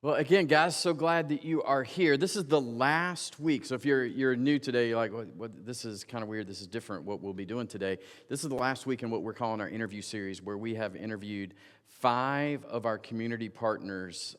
Well, again, guys, so glad that you are here. This is the last week. So if you're new today, you're like, what, this is kind of weird. This is different what we'll be doing today. This is the last week in what we're calling our interview series, where we have interviewed 5 of our community partners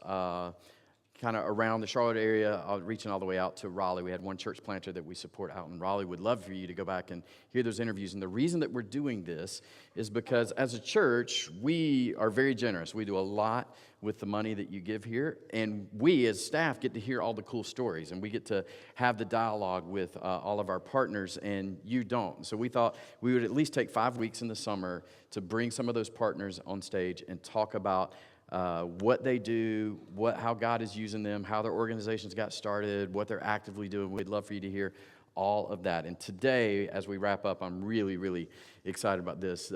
kind of around the Charlotte area, reaching all the way out to Raleigh. We had one church planter that we support out in Raleigh. Would love for you to go back and hear those interviews. And the reason that we're doing this is because as a church, we are very generous. We do a lot with the money that you give here. And we as staff get to hear all the cool stories. And we get to have the dialogue with all of our partners, and you don't. So we thought we would at least take 5 weeks in the summer to bring some of those partners on stage and talk about what they do, how God is using them, how their organizations got started, what they're actively doing. We'd love for you to hear all of that. And today, as we wrap up, I'm really, really excited about this.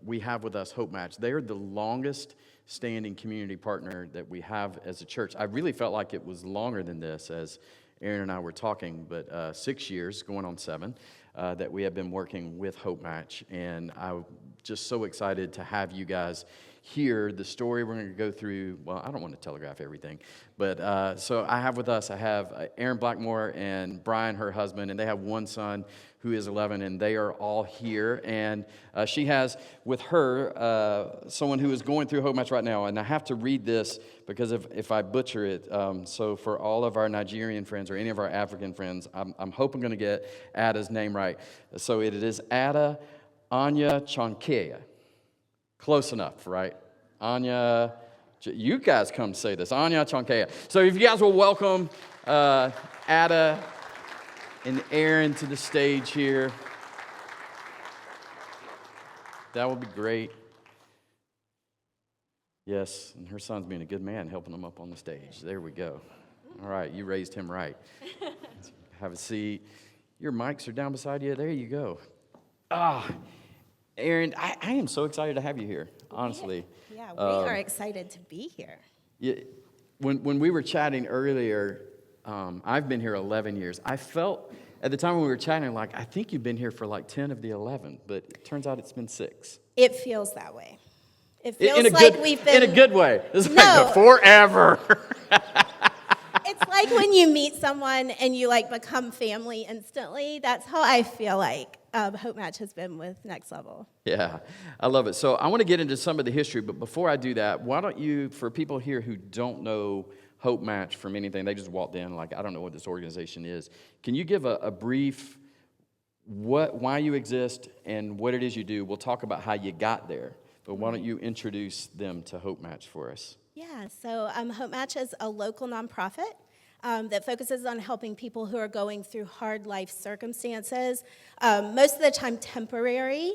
We have with us Hope Match. They are the longest standing community partner that we have as a church. I really felt like it was longer than this as Aaron and I were talking, but 6 years, going on 7, that we have been working with Hope Match. And I'm just so excited to have you guys hear the story we're going to go through. Well, I don't want to telegraph everything, but so I have Aaron Blackmore and Brian, her husband, and they have one son who is 11, and they are all here. And she has with her someone who is going through Hope Match right now, and I have to read this because if I butcher it, so for all of our Nigerian friends or any of our African friends, I'm hoping going to get Ada's name right. So it is Ada Anya Chankea. Close enough, right? Anya, you guys come say this. Anya Chankea. So if you guys will welcome Ada and Aaron to the stage here. That would be great. Yes, and her son's being a good man, helping them up on the stage. There we go. All right, you raised him right. Have a seat. Your mics are down beside you. There you go. Aaron, I am so excited to have you here, honestly. Yeah, we are excited to be here. Yeah, when we were chatting earlier, I've been here 11 years. I felt, at the time when we were chatting, like, I think you've been here for like 10 of the 11, but it turns out it's been 6. It feels that way. It feels we've been... In a good way. It's like forever. It's like when you meet someone and you like become family instantly. That's how I feel like Hope Match has been with Next Level. Yeah, I love it. So I want to get into some of the history, but before I do that, why don't you, for people here who don't know Hope Match from anything, they just walked in like, I don't know what this organization is. Can you give a brief why you exist and what it is you do? We'll talk about how you got there, but why don't you introduce them to Hope Match for us? Yeah, so Hope Match is a local nonprofit that focuses on helping people who are going through hard life circumstances, most of the time temporary.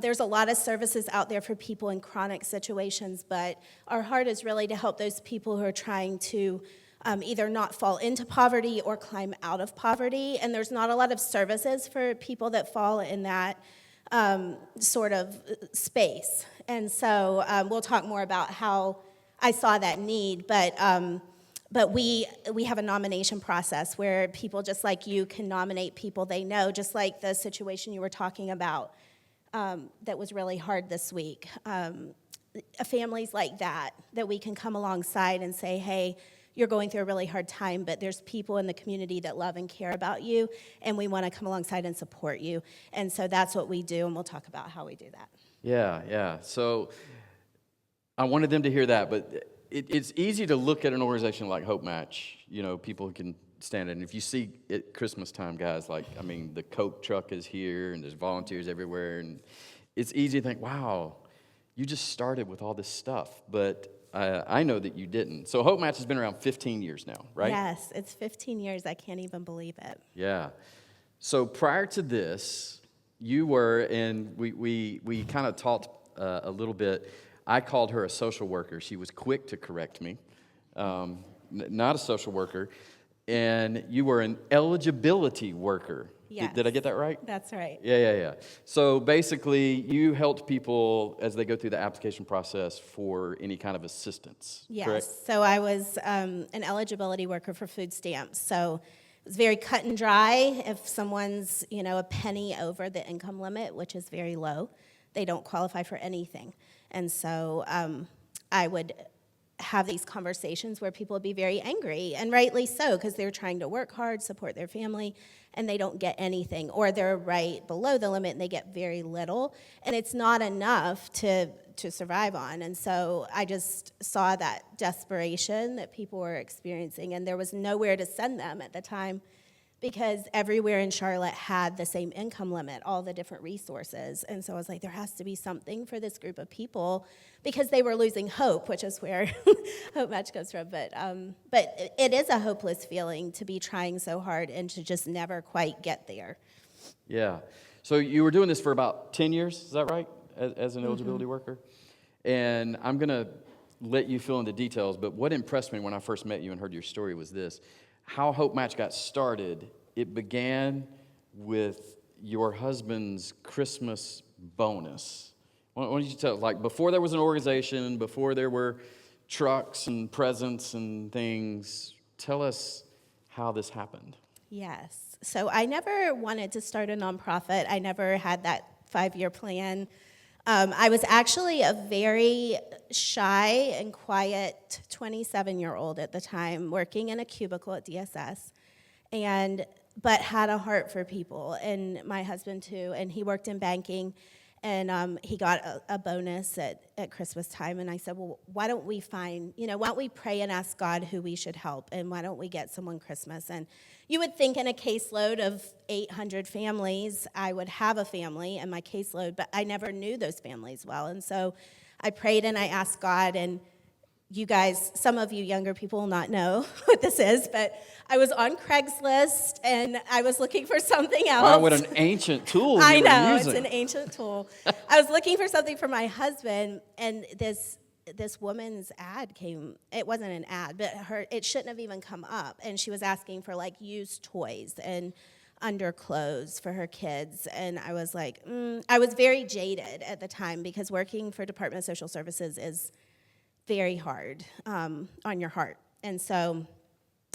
There's a lot of services out there for people in chronic situations, but our heart is really to help those people who are trying to either not fall into poverty or climb out of poverty. And there's not a lot of services for people that fall in that sort of space. And so we'll talk more about how I saw that need, but we have a nomination process where people just like you can nominate people they know, just like the situation you were talking about that was really hard this week. Families like that we can come alongside and say, hey, you're going through a really hard time, but there's people in the community that love and care about you, and we want to come alongside and support you. And so that's what we do, and we'll talk about how we do that. Yeah. So I wanted them to hear that, but it's easy to look at an organization like Hope Match, people who can stand it. And if you see at Christmas time, guys, the Coke truck is here and there's volunteers everywhere. And it's easy to think, wow, you just started with all this stuff. But I know that you didn't. So Hope Match has been around 15 years now, right? Yes, it's 15 years. I can't even believe it. Yeah. So prior to this, you were, and we kind of talked a little bit. I called her a social worker. She was quick to correct me. Not a social worker. And you were an eligibility worker. Yes. Did I get that right? That's right. Yeah. So basically, you helped people as they go through the application process for any kind of assistance, Yes. correct? So I was an eligibility worker for food stamps. So it was very cut and dry. If someone's, a penny over the income limit, which is very low, they don't qualify for anything. And so I would have these conversations where people would be very angry, and rightly so, because they're trying to work hard, support their family, and they don't get anything, or they're right below the limit and they get very little, and it's not enough to survive on. And so I just saw that desperation that people were experiencing, and there was nowhere to send them at the time, because everywhere in Charlotte had the same income limit, all the different resources. And so I was like, there has to be something for this group of people, because they were losing hope, which is where Hope Match comes from. But it is a hopeless feeling to be trying so hard and to just never quite get there. Yeah. So you were doing this for about 10 years, is that right, as an eligibility worker? And I'm going to let you fill in the details, but what impressed me when I first met you and heard your story was this. How Hope Match got started, it began with your husband's Christmas bonus. Why don't you tell, like, before there was an organization, before there were trucks and presents and things, tell us how this happened. Yes. So I never wanted to start a nonprofit. I never had that 5-year plan. I was actually a very shy and quiet 27-year-old at the time, working in a cubicle at DSS, but had a heart for people, and my husband too, and he worked in banking, and he got a bonus at Christmas time, and I said, well, why don't we pray and ask God who we should help, and why don't we get someone Christmas? And you would think in a caseload of 800 families, I would have a family in my caseload, but I never knew those families well. And so I prayed and I asked God, and you guys, some of you younger people will not know what this is, but I was on Craigslist and I was looking for something else. Wow, what an ancient tool I you were know, using. it's an ancient tool. I was looking for something for my husband, and this woman's ad came. It wasn't an ad, but it shouldn't have even come up. And she was asking for like used toys and underclothes for her kids. And I was like, I was very jaded at the time, because working for Department of Social Services is very hard on your heart. And so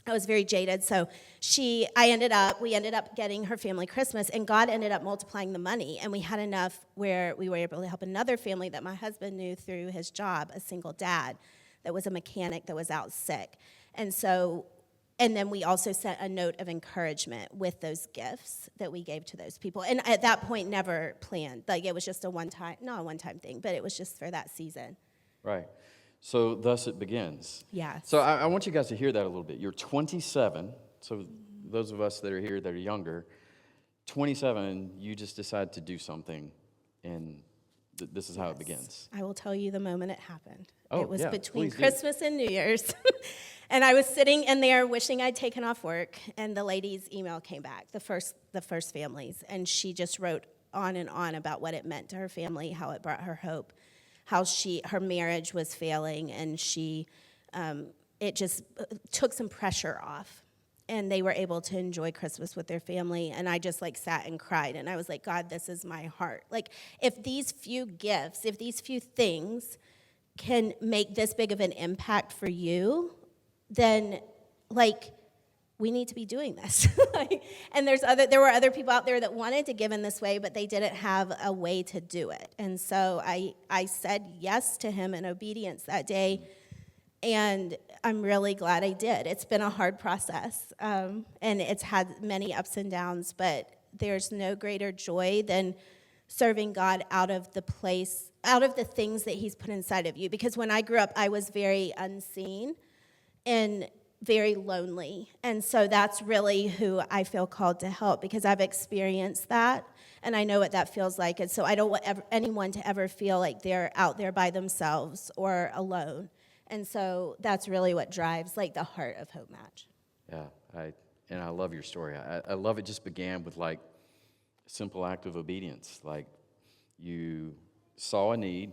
I was very jaded. So we ended up getting her family Christmas, and God ended up multiplying the money, and we had enough where we were able to help another family that my husband knew through his job, a single dad that was a mechanic that was out sick. And then we also sent a note of encouragement with those gifts that we gave to those people. And at that point, never planned. Like, it was just not a one-time thing, but it was just for that season. Right. So thus it begins. Yes. So I want you guys to hear that a little bit. You're 27, so those of us that are here that are younger, 27, and you just decide to do something, and this is how it begins. I will tell you the moment it happened. Oh, it was yeah, between please do. Christmas and New Year's. And I was sitting in there wishing I'd taken off work, and the lady's email came back, the first families, and she just wrote on and on about what it meant to her family, how it brought her hope, how her marriage was failing, and it just took some pressure off, and they were able to enjoy Christmas with their family. And I just sat and cried, and I was like, God, this is my heart. Like, if these few gifts, if these few things can make this big of an impact for you, then we need to be doing this. And there were other people out there that wanted to give in this way, but they didn't have a way to do it. And so I said yes to him in obedience that day, and I'm really glad I did. It's been a hard process, and it's had many ups and downs, but there's no greater joy than serving God out of the things that he's put inside of you. Because when I grew up, I was very unseen and very lonely. And so that's really who I feel called to help, because I've experienced that, and I know what that feels like. And so I don't want anyone to ever feel like they're out there by themselves or alone. And so that's really what drives the heart of Hope Match. Yeah, I love your story. I love it just began with a simple act of obedience. Like, you saw a need.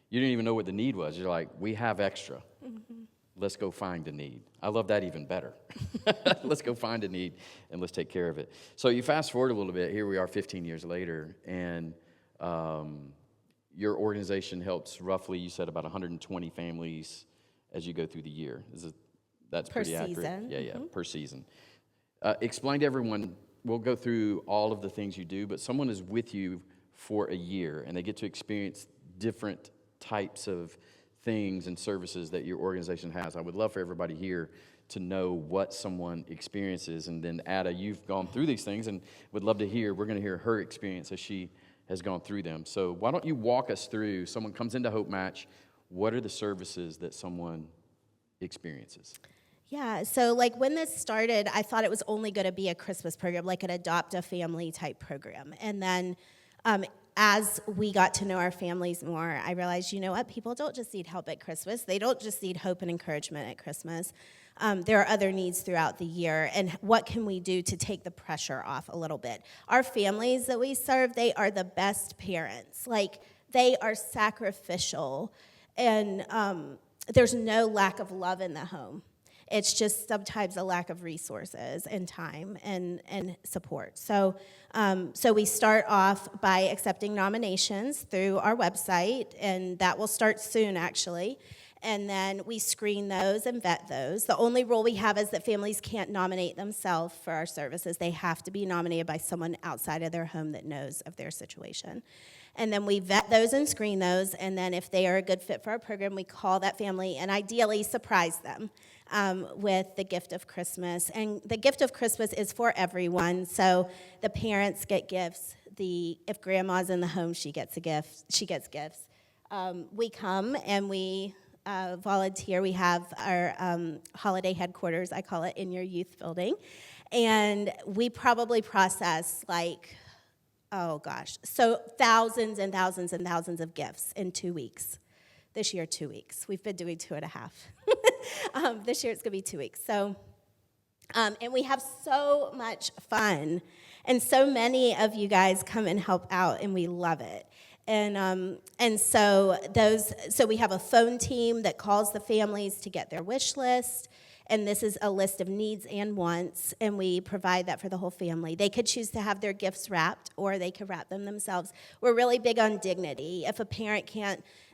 You didn't even know what the need was. You're like, we have extra. Mm-hmm. Let's go find a need. I love that even better. Let's go find a need, and let's take care of it. So you fast forward a little bit. Here we are 15 years later, and your organization helps roughly, you said, about 120 families as you go through the year. That's pretty accurate? Per season. Yeah, per season. Explain to everyone, we'll go through all of the things you do, but someone is with you for a year, and they get to experience different types of things and services that your organization has. I would love for everybody here to know what someone experiences. And then Ada, you've gone through these things and would love to hear, we're going to hear her experience as she has gone through them. So why don't you walk us through, someone comes into Hope Match, what are the services that someone experiences? Yeah, so like when this started, I thought it was only going to be a Christmas program, like an adopt a family type program. And then as we got to know our families more, I realized, you know what, people don't just need help at Christmas. They don't just need hope and encouragement at Christmas. There are other needs throughout the year, and what can we do to take the pressure off a little bit? Our families that we serve, they are the best parents. Like, they are sacrificial, and there's no lack of love in the home. It's just sometimes a lack of resources and time and support. So we start off by accepting nominations through our website, and that will start soon, actually. And then we screen those and vet those. The only rule we have is that families can't nominate themselves for our services. They have to be nominated by someone outside of their home that knows of their situation. And then we vet those and screen those, and then if they are a good fit for our program, we call that family and ideally surprise them with the gift of Christmas. And the gift of Christmas is for everyone, so the parents get gifts. If grandma's in the home, she gets a gift. She gets gifts. We come and we volunteer. We have our holiday headquarters, I call it, in your youth building. And we probably process so thousands and thousands and thousands of gifts in 2 weeks. This year, 2 weeks. We've been doing 2.5. This year, it's going to be 2 weeks. So, and we have so much fun. And so many of you guys come and help out, and we love it. And so we have a phone team that calls the families to get their wish list. And this is a list of needs and wants, and we provide that for the whole family. They could choose to have their gifts wrapped, or they could wrap them themselves. We're really big on dignity. If a parent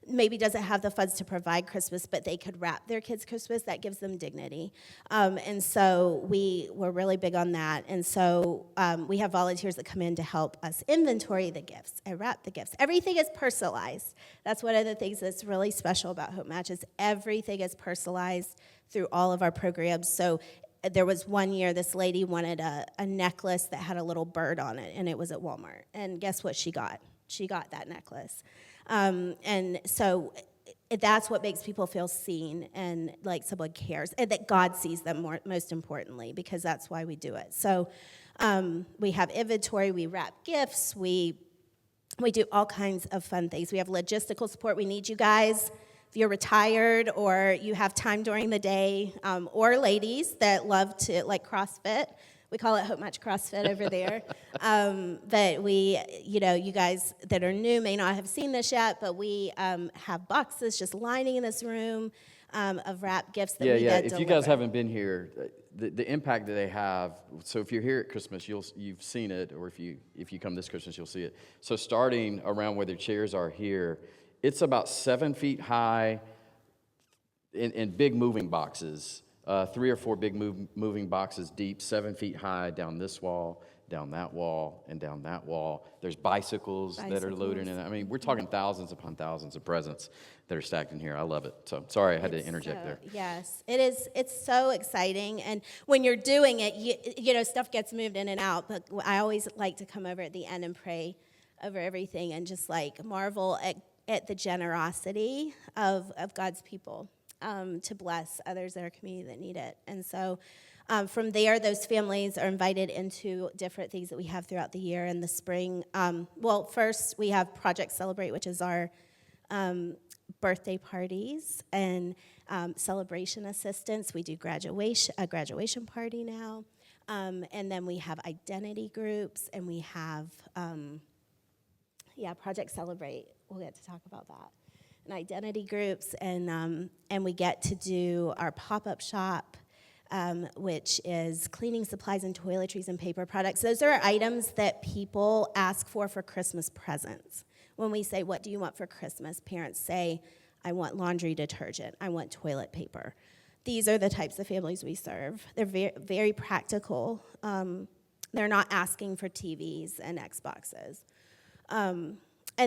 maybe doesn't have the funds to provide Christmas, but they could wrap their kids' Christmas, that gives them dignity. And so we're really big on that. And so we have volunteers that come in to help us inventory the gifts and wrap the gifts. Everything is personalized. That's one of the things that's really special about Hope Match is everything is personalized through all of our programs. So there was one year this lady wanted a necklace that had a little bird on it, and it was at Walmart. And guess what she got? She got that necklace. And so that's what makes people feel seen and like someone cares, and that God sees them most importantly, because that's why we do it. So we have inventory, we wrap gifts, we do all kinds of fun things. We have logistical support. We need you guys. If you're retired or you have time during the day, or ladies that love to, like CrossFit, we call it Hope Match CrossFit over there. But you guys that are new may not have seen this yet, but we have boxes just lining in this room of wrapped gifts that we then If deliver. you guys haven't been here, the impact that they have, so if you're here at Christmas, you've seen it, or if you come this Christmas, you'll see it. So starting around where the chairs are here, it's about 7 feet high in big moving boxes, 3 or 4 big moving boxes deep, 7 feet high, down this wall, down that wall, and down that wall. There's bicycles that are loaded in. I mean, we're talking thousands upon thousands of presents that are stacked in here. I love it. So sorry I had to interject there. Yes, it is. It's so exciting. And when you're doing it, you know, stuff gets moved in and out. But I always like to come over at the end and pray over everything and just like marvel at the generosity of God's people to bless others in our community that need it. And so from there, those families are invited into different things that we have throughout the year. In the spring, first we have Project Celebrate, which is our birthday parties and celebration assistance. We do a graduation party now. And then we have identity groups, and we have, Project Celebrate. We'll get to talk about that. And identity groups, and we get to do our pop-up shop, which is cleaning supplies and toiletries and paper products. Those are items that people ask for Christmas presents. When we say, what do you want for Christmas? Parents say, I want laundry detergent. I want toilet paper. These are the types of families we serve. They're very, very practical. They're not asking for TVs and Xboxes. And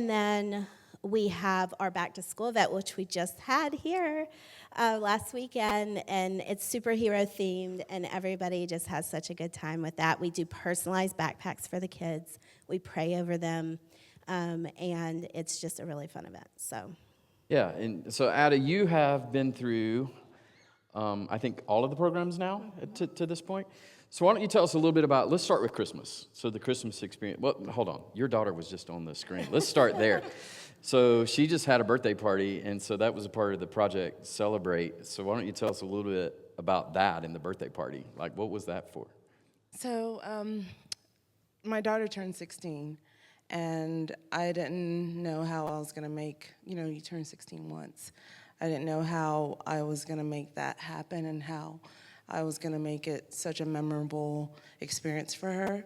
then We have our back to school event, which we just had here last weekend, and it's superhero themed, and everybody just has such a good time with that. We do personalized backpacks for the kids. We pray over them, and it's just a really fun event. So, Yeah, and so Ada, you have been through, I think, all of the programs now to this point. So why don't you tell us a little bit about, let's start with Christmas. So the Christmas experience. Well, hold on. Your daughter was just on the screen. Let's start there. So she just had a birthday party, and so that was a part of the Project Celebrate. So why don't you tell us a little bit about that and the birthday party? Like, what was that for? So, my daughter turned 16, and I didn't know how I was going to make, you turn 16 once. I didn't know how I was going to make that happen and how I was going to make it such a memorable experience for her.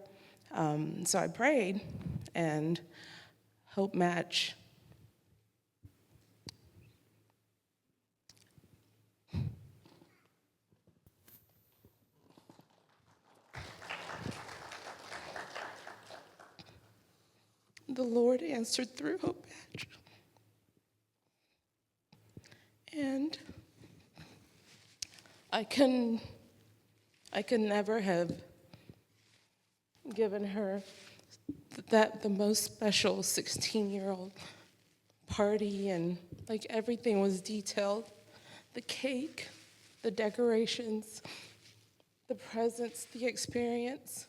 So I prayed, and Hope Match the Lord answered through Hope Match. And I could never have given her the most special 16-year-old party, and like everything was detailed. The cake, the decorations, the presents, the experience.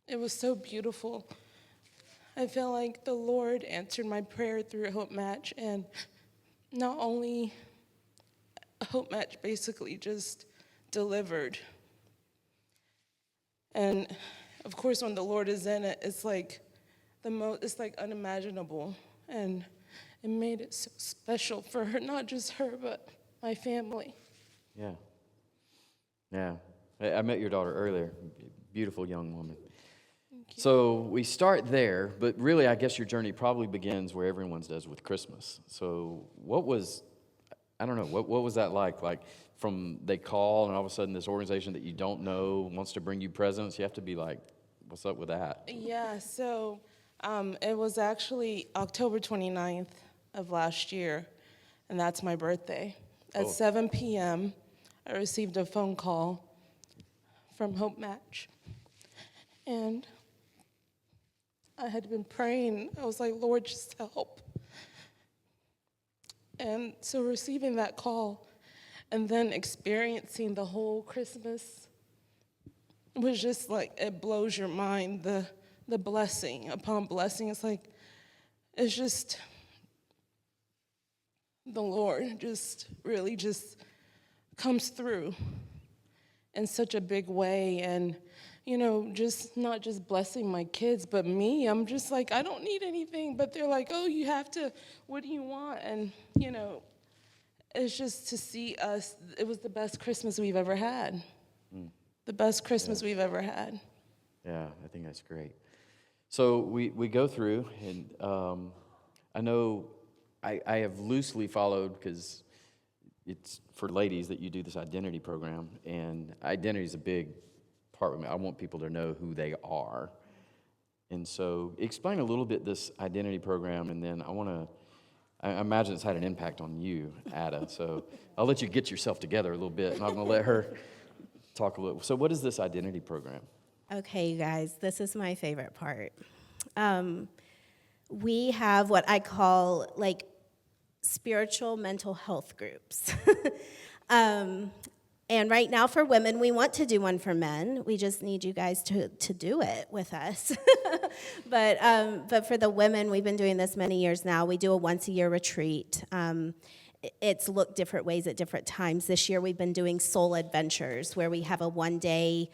It was so beautiful. I feel like the Lord answered my prayer through Hope Match, and not only Hope Match basically just delivered. And of course, when the Lord is in it, it's like it's like unimaginable, and it made it so special for her, not just her, but my family. Yeah. Yeah. I met your daughter earlier. Beautiful young woman. So we start there, but really, I guess your journey probably begins where everyone's does with Christmas. So what was that like? Like, from they call and all of a sudden this organization that you don't know wants to bring you presents, you have to be like, what's up with that? Yeah, so it was actually October 29th of last year, and that's my birthday. At 7 p.m., I received a phone call from Hope Match, and I had been praying. I was like, Lord, just help. And so receiving that call and then experiencing the whole Christmas was just like, it blows your mind, the blessing upon blessing. It's just the Lord just really just comes through in such a big way. And just not just blessing my kids, but me. I'm just like, I don't need anything. But they're like, oh, you have to, what do you want? And, it's just to see us. It was the best Christmas we've ever had. The best Christmas we've ever had. Yeah, I think that's great. So we go through, and I know I have loosely followed, because it's for ladies that you do this identity program, and identity is a big part of me. I want people to know who they are. And so explain a little bit this identity program, and then I imagine it's had an impact on you, Ada. So I'll let you get yourself together a little bit, and I'm going to let her talk a little. So what is this identity program? okay, you guys, this is my favorite part. We have what I call like spiritual mental health groups. And right now for women, we want to do one for men. We just need you guys to do it with us. But for the women, we've been doing this many years now. We do a once-a-year retreat. It's looked different ways at different times. This year, we've been doing soul adventures, where we have a one-day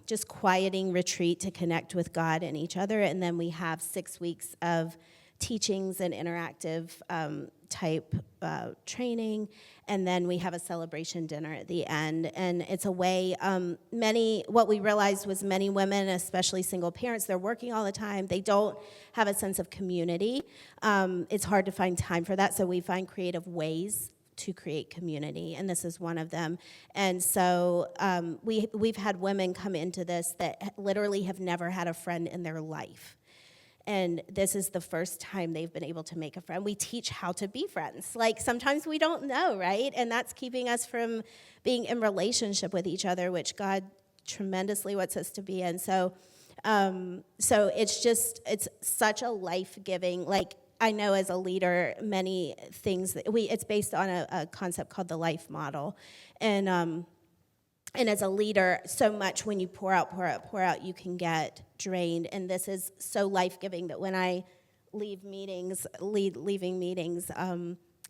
just quieting retreat to connect with God and each other. And then we have 6 weeks of teachings and interactive type training, and then we have a celebration dinner at the end. And it's a way, what we realized was many women, especially single parents, they're working all the time. They don't have a sense of community. It's hard to find time for that, so we find creative ways to create community, and this is one of them. And so we've had women come into this that literally have never had a friend in their life. And this is the first time they've been able to make a friend. We teach how to be friends. Like sometimes we don't know, right? And that's keeping us from being in relationship with each other, which God tremendously wants us to be in. So it's such a life-giving, like I know as a leader, many things it's based on a concept called the life model. And as a leader, so much when you pour out, you can get drained. And this is so life-giving that when I leaving meetings,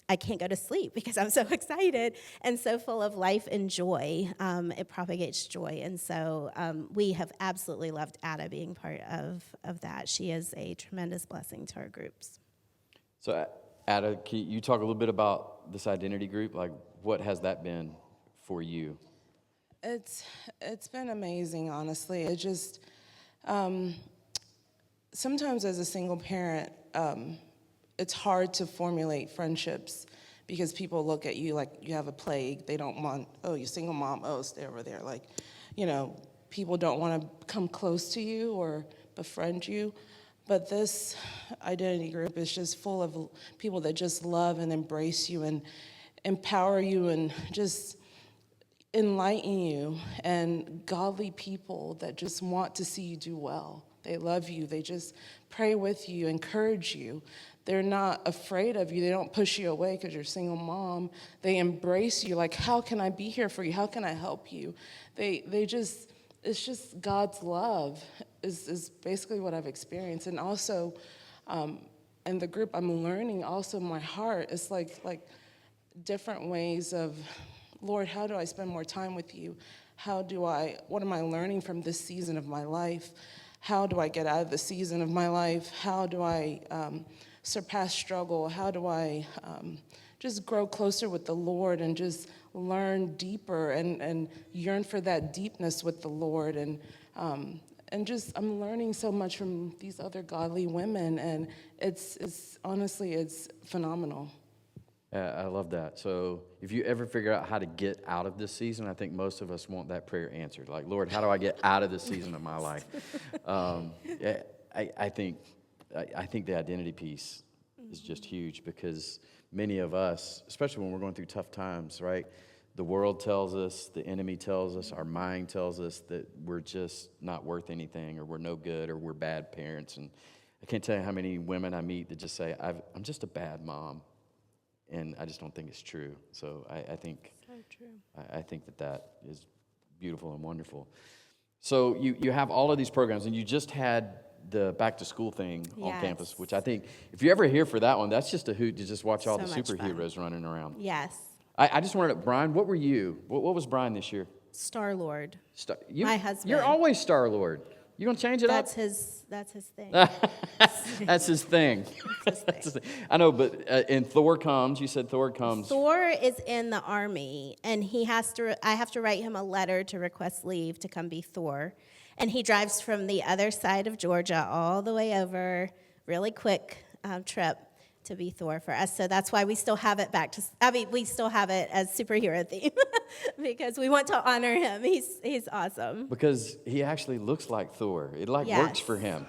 I can't go to sleep because I'm so excited and so full of life and joy. It propagates joy. And so we have absolutely loved Ada being part of that. She is a tremendous blessing to our groups. So, Ada, can you talk a little bit about this identity group? Like, what has that been for you? It's been amazing, honestly. It just sometimes as a single parent, it's hard to formulate friendships because people look at you like you have a plague. They don't want, oh, you're single mom, oh, stay over there. Like, people don't want to come close to you or befriend you. But this identity group is just full of people that just love and embrace you and empower you and just enlighten you, and godly people that just want to see you do well. They love you. They just pray with you, encourage you. They're not afraid of you. They don't push you away because you're a single mom. They embrace you like, how can I be here for you? How can I help you? It's just God's love is basically what I've experienced. And also, in the group, I'm learning also my heart. It's like different ways of, Lord, how do I spend more time with you? What am I learning from this season of my life? How do I get out of the season of my life? How do I surpass struggle? How do I just grow closer with the Lord and just learn deeper and yearn for that deepness with the Lord? And I'm learning so much from these other godly women, and it's honestly, it's phenomenal. I love that. So if you ever figure out how to get out of this season, I think most of us want that prayer answered. Like, Lord, how do I get out of this season of my life? I think the identity piece is just huge because many of us, especially when we're going through tough times, right? The world tells us, the enemy tells us, our mind tells us that we're just not worth anything, or we're no good, or we're bad parents. And I can't tell you how many women I meet that just say, I'm just a bad mom. And I just don't think it's true. So I think so true. I think that is beautiful and wonderful. So you have all of these programs, and you just had the back to school thing on campus, which I think if you're ever here for that one, that's just a hoot to just watch all the superheroes running around. Yes. I just wanted to, Brian, what were you? What was Brian this year? Star-Lord. My husband. You're always Star-Lord. You gonna change it up? That's his thing. That's his thing. That's his thing. I know, but and Thor comes. You said Thor comes. Thor is in the army, and I have to write him a letter to request leave to come be Thor. And he drives from the other side of Georgia all the way over, really quick trip to be Thor for us. So that's why we still have it we still have it as superhero theme because we want to honor him. He's awesome. Because he actually looks like Thor. It works for him.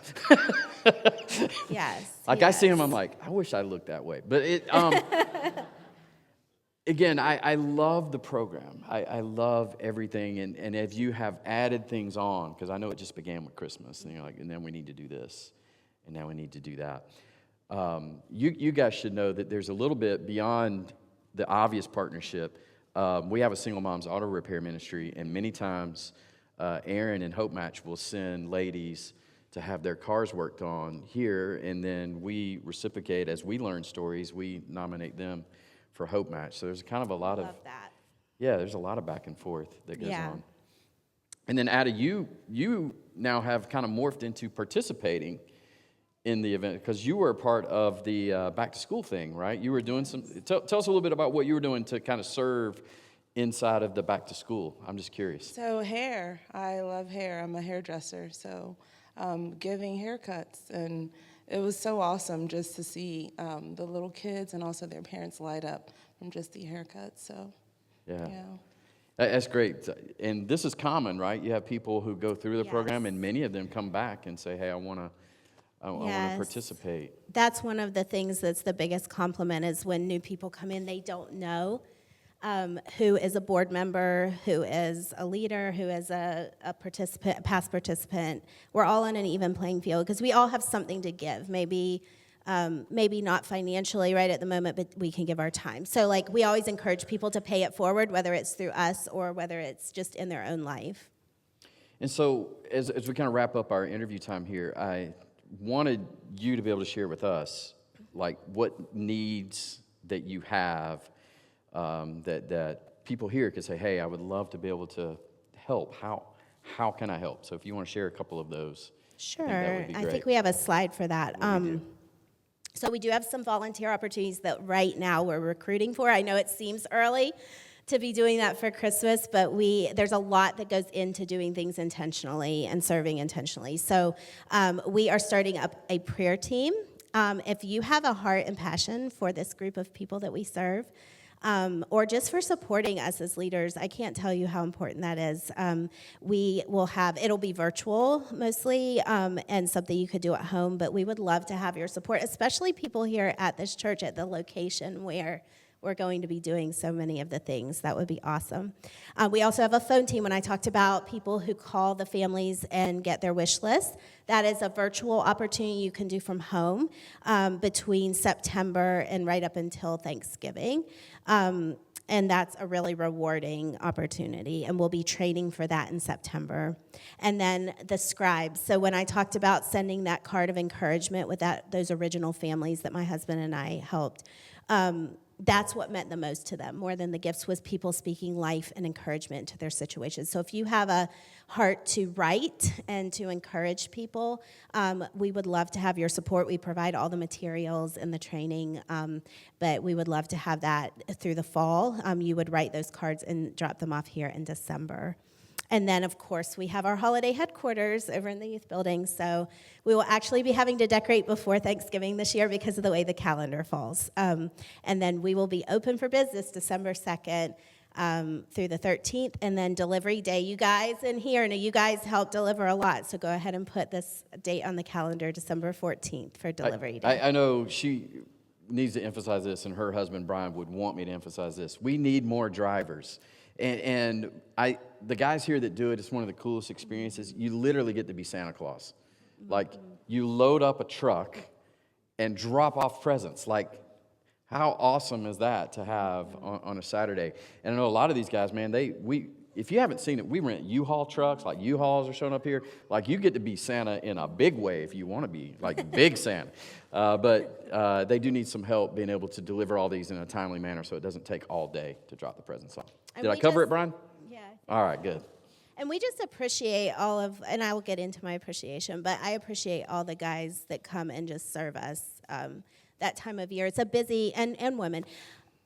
Yes. I see him, I'm like, I wish I looked that way. But again, I love the program. I love everything. And if you have added things on, because I know it just began with Christmas, and you're like, and then we need to do this, and now we need to do that. You guys should know that there's a little bit beyond the obvious partnership. We have a single mom's auto repair ministry, and many times Aaron and Hope Match will send ladies to have their cars worked on here, and then we reciprocate. As we learn stories, we nominate them for Hope Match. So there's kind of a lot of that. Yeah, there's a lot of back and forth that goes on. And then Ada, you now have kind of morphed into participating in the event, because you were a part of the back to school thing, right? You were doing tell us a little bit about what you were doing to kind of serve inside of the back to school. I'm just curious. So hair, I love hair. I'm a hairdresser, so giving haircuts, and it was so awesome just to see the little kids and also their parents light up from just the haircuts. So yeah. That's great. And this is common, right? You have people who go through the program, and many of them come back and say, hey, I want I want to Yes. participate. That's one of the things that's the biggest compliment is when new people come in, they don't know who is a board member, who is a leader, who is a participant, a past participant. We're all on an even playing field because we all have something to give. Maybe not financially right at the moment, but we can give our time. So like we always encourage people to pay it forward, whether it's through us or whether it's just in their own life. And so, as we kind of wrap up our interview time here, I wanted you to be able to share with us, like, what needs that you have that people here could say, hey, I would love to be able to help. How can I help? So if you want to share a couple of those, Sure. I think that would be I great. think we have a slide for that. We do. So we do have some volunteer opportunities that right now we're recruiting for. I know it seems early to be doing that for Christmas, but there's a lot that goes into doing things intentionally and serving intentionally. So we are starting up a prayer team. If you have a heart and passion for this group of people that we serve, or just for supporting us as leaders, I can't tell you how important that is. It'll be virtual mostly, and something you could do at home, but we would love to have your support, especially people here at this church at the location where we're going to be doing so many of the things. That would be awesome. We also have a phone team. When I talked about people who call the families and get their wish list, that is a virtual opportunity you can do from home between September and right up until Thanksgiving. And that's a really rewarding opportunity, and we'll be training for that in September. And then the scribes. So when I talked about sending that card of encouragement with those original families that my husband and I helped, that's what meant the most to them, more than the gifts, was people speaking life and encouragement to their situations. So if you have a heart to write and to encourage people, we would love to have your support. We provide all the materials and the training, but we would love to have that through the fall. You would write those cards and drop them off here in December. And then, of course, we have our holiday headquarters over in the youth building. So we will actually be having to decorate before Thanksgiving this year because of the way the calendar falls. And then we will be open for business December 2nd through the 13th. And then delivery day. You guys in here, you guys help deliver a lot. So go ahead and put this date on the calendar, December 14th for delivery day. I know she needs to emphasize this, and her husband, Brian, would want me to emphasize this. We need more drivers. And the guys here that do it, it's one of the coolest experiences. You literally get to be Santa Claus. Like, you load up a truck and drop off presents. Like, how awesome is that to have on a Saturday? And I know a lot of these guys, man, if you haven't seen it, we rent U-Haul trucks. Like, U-Hauls are showing up here. Like, you get to be Santa in a big way if you want to be, like, big Santa. But they do need some help being able to deliver all these in a timely manner so it doesn't take all day to drop the presents off. Did I cover it, Brian? Yeah. All right, good. And we just appreciate and I will get into my appreciation, but I appreciate all the guys that come and just serve us that time of year. It's a busy, and women,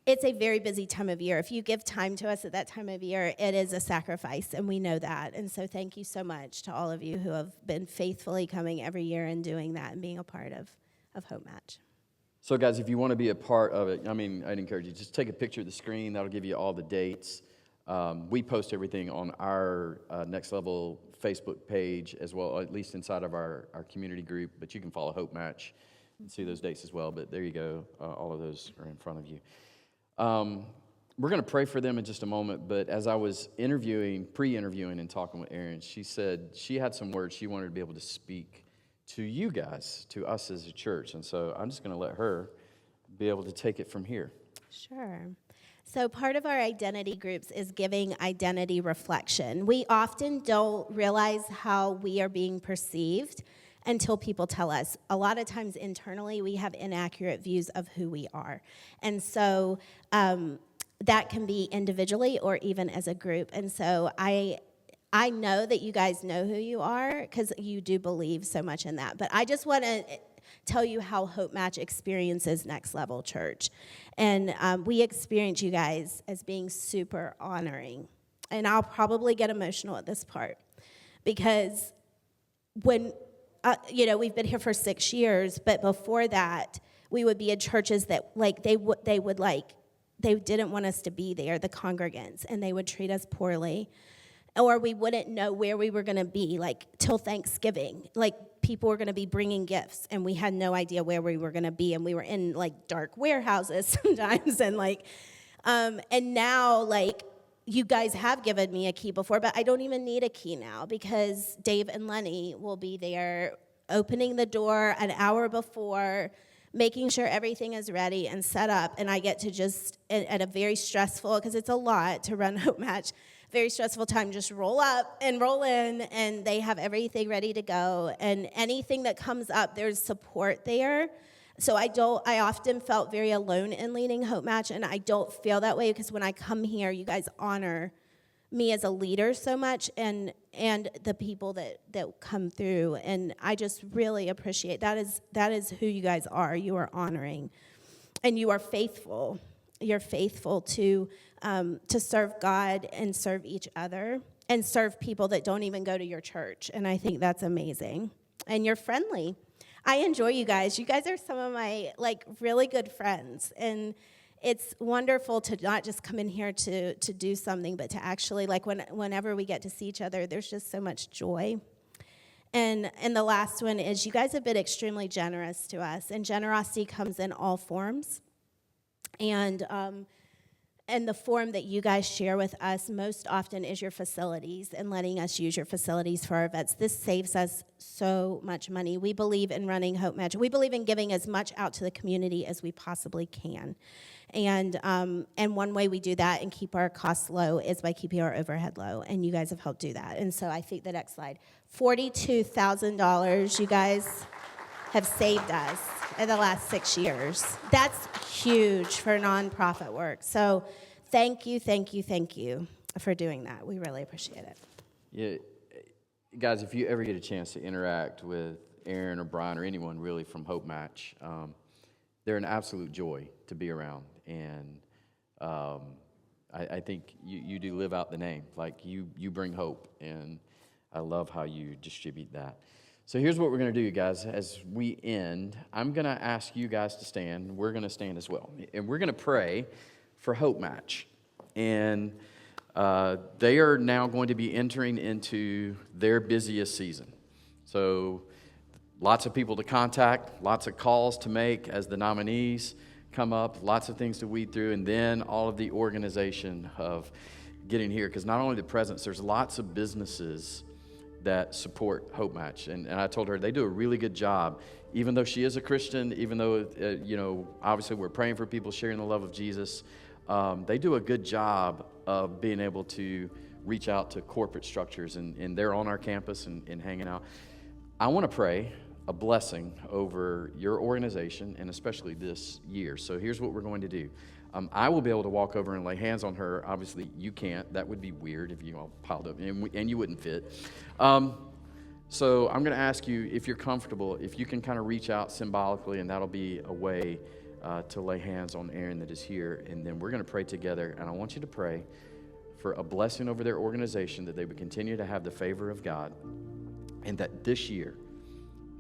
it's a very busy time of year. If you give time to us at that time of year, it is a sacrifice, and we know that. And so thank you so much to all of you who have been faithfully coming every year and doing that and being a part of Hope Match. So, guys, if you want to be a part of it, I'd encourage you, just take a picture of the screen. That'll give you all the dates. We post everything on our Next Level Facebook page as well, at least inside of our community group. But you can follow Hope Match and see those dates as well. But there you go. All of those are in front of you. We're going to pray for them in just a moment. But as I was pre-interviewing and talking with Erin, she said she had some words she wanted to be able to speak to you guys, to us as a church. And so I'm just going to let her be able to take it from here. Sure. So part of our identity groups is giving identity reflection. We often don't realize how we are being perceived until people tell us. A lot of times internally, we have inaccurate views of who we are. And so that can be individually or even as a group. And so I know that you guys know who you are because you do believe so much in that. But I just want to tell you how Hope Match experiences Next Level Church. And we experience you guys as being super honoring. And I'll probably get emotional at this part because when, we've been here for 6 years, but before that, we would be in churches that they didn't want us to be there, the congregants, and they would treat us poorly. or we wouldn't know where we were going to be, like, till Thanksgiving. Like, people were going to be bringing gifts, and we had no idea where we were going to be, and we were in, like, dark warehouses sometimes, and, like, and now, like, you guys have given me a key before, but I don't even need a key now because Dave and Lenny will be there opening the door an hour before, making sure everything is ready and set up, and I get to just, at a very stressful, because it's a lot to run Hope Match, very stressful time, just roll up and roll in, and they have everything ready to go, and anything that comes up, there's support there. So I often felt very alone in leading Hope Match, and I don't feel that way because when I come here, you guys honor me as a leader so much, and the people that come through, and I just really appreciate that is who you guys are. You are honoring, and you are faithful. You're faithful to serve God and serve each other and serve people that don't even go to your church, and I think that's amazing. And you're friendly. I enjoy you guys. You guys are some of my, like, really good friends, and it's wonderful to not just come in here to do something, but to actually, like, whenever we get to see each other, there's just so much joy. And the last one is you guys have been extremely generous to us, and generosity comes in all forms. And the form that you guys share with us most often is your facilities and letting us use your facilities for our events. This saves us so much money. We believe in running Hope Match. We believe in giving as much out to the community as we possibly can. And one way we do that and keep our costs low is by keeping our overhead low, and you guys have helped do that. And so I think the next slide, $42,000 you guys have saved us in the last 6 years. That's huge for nonprofit work. So thank you for doing that. We really appreciate it. Yeah, guys, if you ever get a chance to interact with Aaron or Brian or anyone really from Hope Match, they're an absolute joy to be around. And I think you do live out the name. Like, you bring hope, and I love how you distribute that. So here's what we're going to do, guys. As we end, I'm going to ask you guys to stand. We're going to stand as well. And we're going to pray for Hope Match. And they are now going to be entering into their busiest season. So lots of people to contact, lots of calls to make as the nominees come up, lots of things to weed through, and then all of the organization of getting here. Because not only the presence, there's lots of businesses that support Hope Match. And I told her they do a really good job, even though she is a Christian, even though, obviously we're praying for people sharing the love of Jesus. They do a good job of being able to reach out to corporate structures, and they're on our campus and hanging out. I want to pray a blessing over your organization, and especially this year. So here's what we're going to do. I will be able to walk over and lay hands on her. Obviously, you can't. That would be weird if you all piled up, and you wouldn't fit. So I'm going to ask you, if you're comfortable, if you can kind of reach out symbolically, and that'll be a way to lay hands on Aaron that is here. And then we're going to pray together, and I want you to pray for a blessing over their organization, that they would continue to have the favor of God, and that this year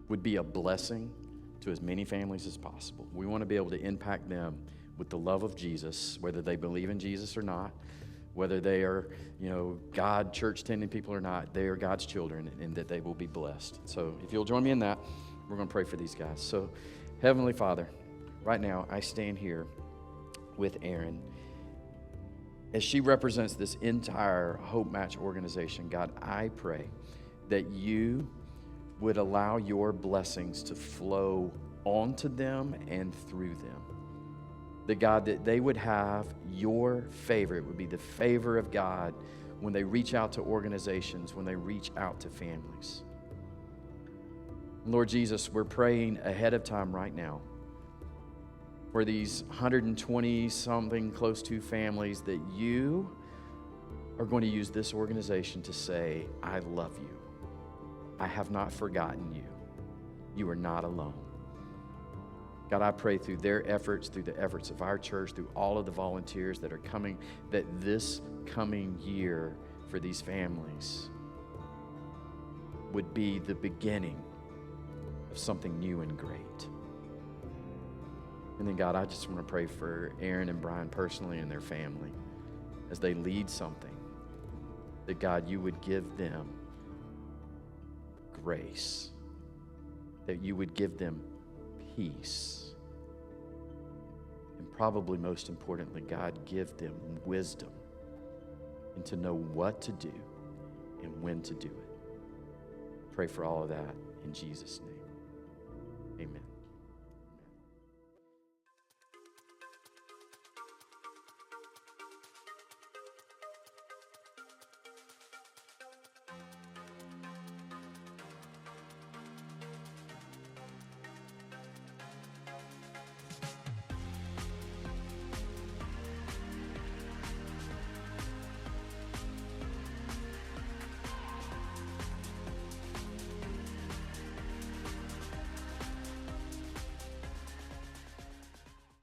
would be a blessing to as many families as possible. We want to be able to impact them with the love of Jesus, whether they believe in Jesus or not, whether they are, God, church-tending people or not, they are God's children, and that they will be blessed. So if you'll join me in that, we're going to pray for these guys. So, Heavenly Father, right now I stand here with Erin. As she represents this entire Hope Match organization, God, I pray that you would allow your blessings to flow onto them and through them. That, God, that they would have your favor. It would be the favor of God when they reach out to organizations, when they reach out to families. Lord Jesus, we're praying ahead of time right now for these 120-something close to families, that you are going to use this organization to say, I love you. I have not forgotten you. You are not alone. God, I pray through their efforts, through the efforts of our church, through all of the volunteers that are coming, that this coming year for these families would be the beginning of something new and great. And then, God, I just want to pray for Aaron and Brian personally and their family as they lead something that God, you would give them grace, that you would give them peace, and probably most importantly, God, give them wisdom and to know what to do and when to do it. Pray for all of that in Jesus' name.